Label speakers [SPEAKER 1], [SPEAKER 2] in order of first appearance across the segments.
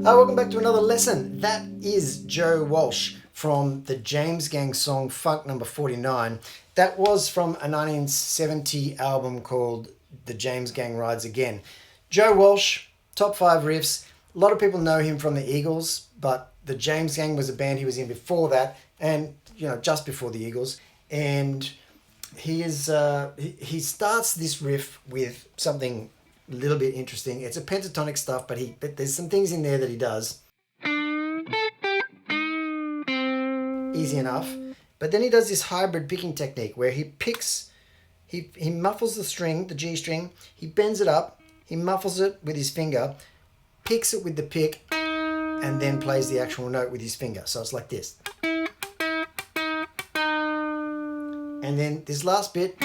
[SPEAKER 1] Hi, welcome back to another lesson. That is Joe Walsh from the James Gang song Funk number 49. That was from a 1970 album called The James Gang Rides Again. Joe Walsh, top 5 riffs. A lot of people know him from the Eagles, but the James Gang was a band he was in before that, and just before the Eagles. And he starts this riff with something a little bit interesting. It's a pentatonic stuff, but there's some things in there that he does. Easy enough. But then he does this hybrid picking technique where he muffles the string, the G string, he bends it up, he muffles it with his finger, picks it with the pick, and then plays the actual note with his finger. So it's like this. And then this last bit,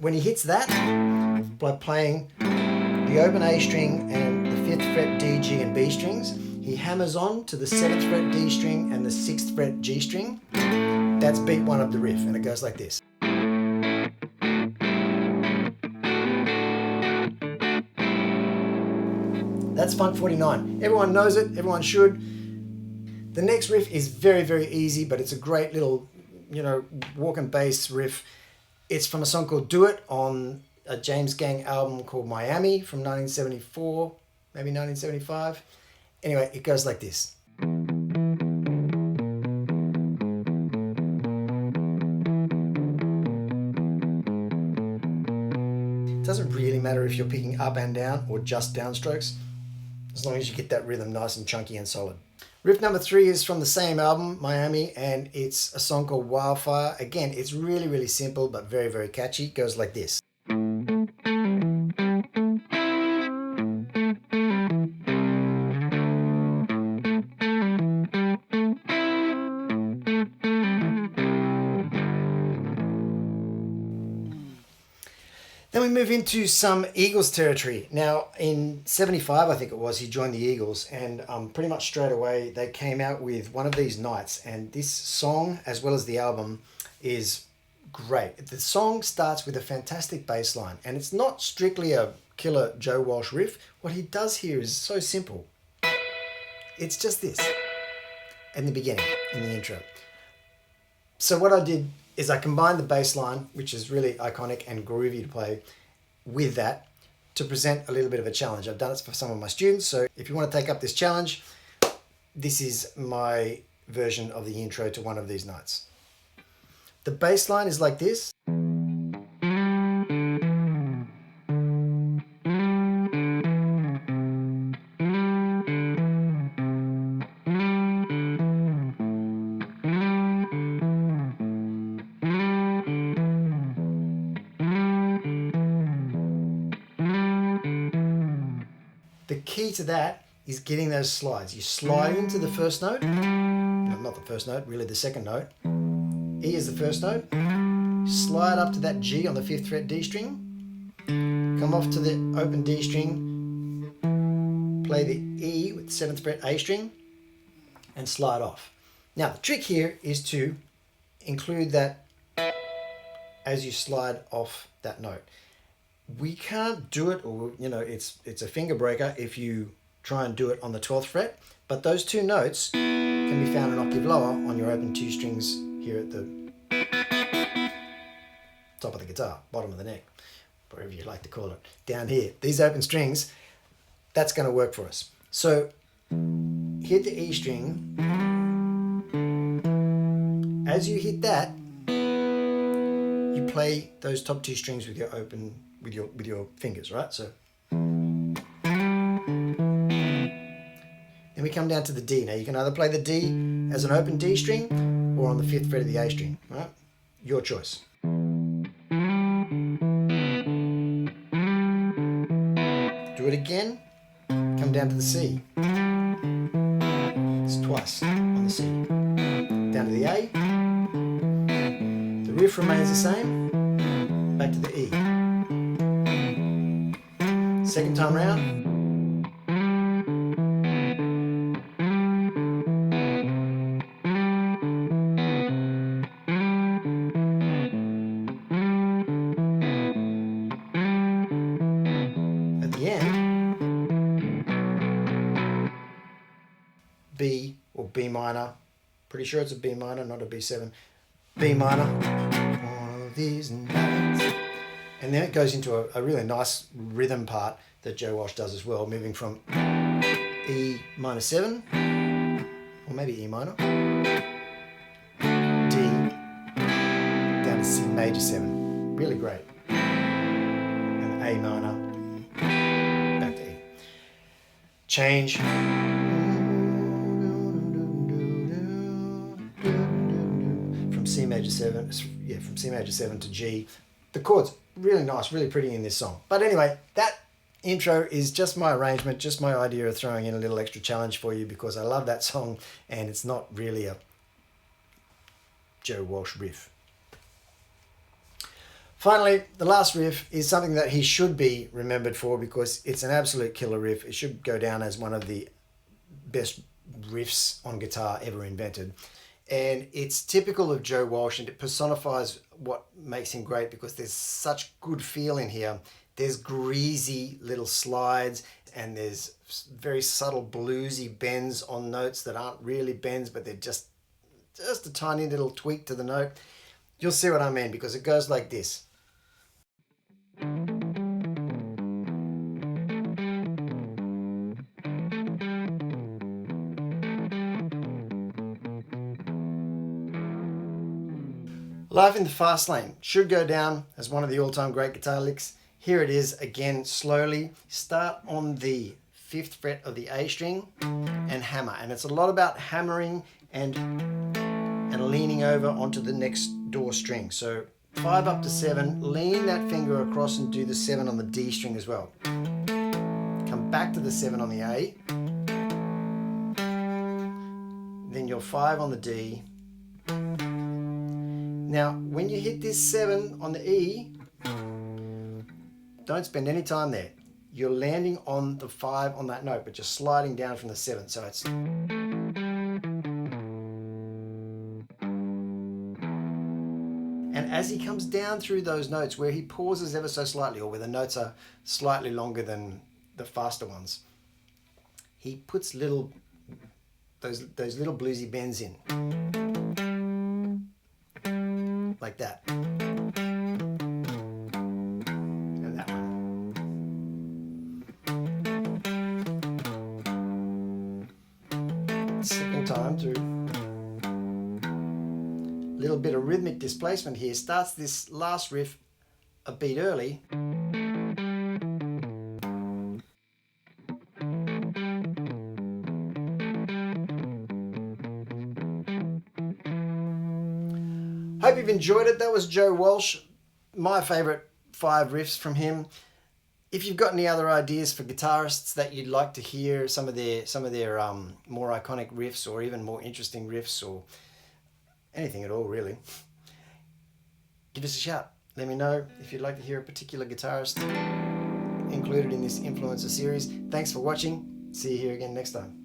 [SPEAKER 1] when he hits that, by playing the open A string and the 5th fret D, G and B strings, he hammers on to the 7th fret D string and the 6th fret G string. That's beat 1 of the riff, and it goes like this. That's Funk 49. Everyone knows it, everyone should. The next riff is very, very easy, but it's a great little, walk and bass riff. It's from a song called Do It on a James Gang album called Miami from 1974, maybe 1975. Anyway, it goes like this. It doesn't really matter if you're picking up and down or just downstrokes, as long as you get that rhythm nice and chunky and solid. Riff number 3 is from the same album, Miami, and it's a song called Wildfire. Again, it's really, really simple, but very, very catchy. It goes like this. Then we move into some Eagles territory. Now, in 75, I think it was, he joined the Eagles, and pretty much straight away they came out with One of These Nights, and this song, as well as the album, is great. The song starts with a fantastic bass line, and it's not strictly a killer Joe Walsh riff. What he does here is so simple. It's just this, in the beginning, in the intro. So what I did is I combined the bass line, which is really iconic and groovy to play, with that to present a little bit of a challenge. I've done it for some of my students, so if you want to take up this challenge, this is my version of the intro to One of These Nights. The bass line is like this. The key to that is getting those slides. You slide into the first note, no, not the first note, really the second note. E is the first note. Slide up to that G on the 5th fret D string. Come off to the open D string. Play the E with the 7th fret A string and slide off. Now the trick here is to include that as you slide off that note. We can't do it, or it's a finger breaker if you try and do it on the 12th fret, but those two notes can be found an octave lower on your open 2 strings here at the top of the guitar, bottom of the neck, whatever you like to call it, down here. These open strings, that's going to work for us. So hit the E string. As you hit that, you play those top 2 strings with your open with your fingers, right? So then we come down to the D. Now you can either play the D as an open D string or on the 5th fret of the A string, right? Your choice. Do it again, come down to the C. It's twice on the C. Down to the A. The riff remains the same. Back to the E. Second time round. At the end, minor. Pretty sure it's a B minor, not a B7. B minor. All these nights. And then it goes into a really nice rhythm part that Joe Walsh does as well, moving from E minor 7, or maybe E minor, D, down to C major 7. Really great. And A minor, back to E. Change. From C major 7, from C major 7 to G. The chords really nice, really pretty in this song. But anyway, that intro is just my arrangement, just my idea of throwing in a little extra challenge for you because I love that song and it's not really a Joe Walsh riff. Finally, the last riff is something that he should be remembered for because it's an absolute killer riff. It should go down as one of the best riffs on guitar ever invented. And it's typical of Joe Walsh and it personifies what makes him great because there's such good feel in here. There's greasy little slides and there's very subtle bluesy bends on notes that aren't really bends, but they're just a tiny little tweak to the note. You'll see what I mean because it goes like this. Life in the Fast Lane should go down as one of the all-time great guitar licks. Here it is again slowly. Start on the 5th fret of the A string and hammer. And it's a lot about hammering and leaning over onto the next door string. So 5 up to 7, lean that finger across and do the 7 on the D string as well. Come back to the 7 on the A. Then your 5 on the D. Now, when you hit this 7 on the E, don't spend any time there. You're landing on the 5 on that note, but you're sliding down from the 7. So it's... And as he comes down through those notes, where he pauses ever so slightly, or where the notes are slightly longer than the faster ones, he puts those little bluesy bends in. Like that. And that one. Second time through. Little bit of rhythmic displacement here. Starts this last riff a beat early. Hope you've enjoyed it. That was Joe Walsh, my favourite 5 riffs from him. If you've got any other ideas for guitarists that you'd like to hear, some of their more iconic riffs or even more interesting riffs or anything at all really, give us a shout. Let me know if you'd like to hear a particular guitarist included in this Influencer series. Thanks for watching. See you here again next time.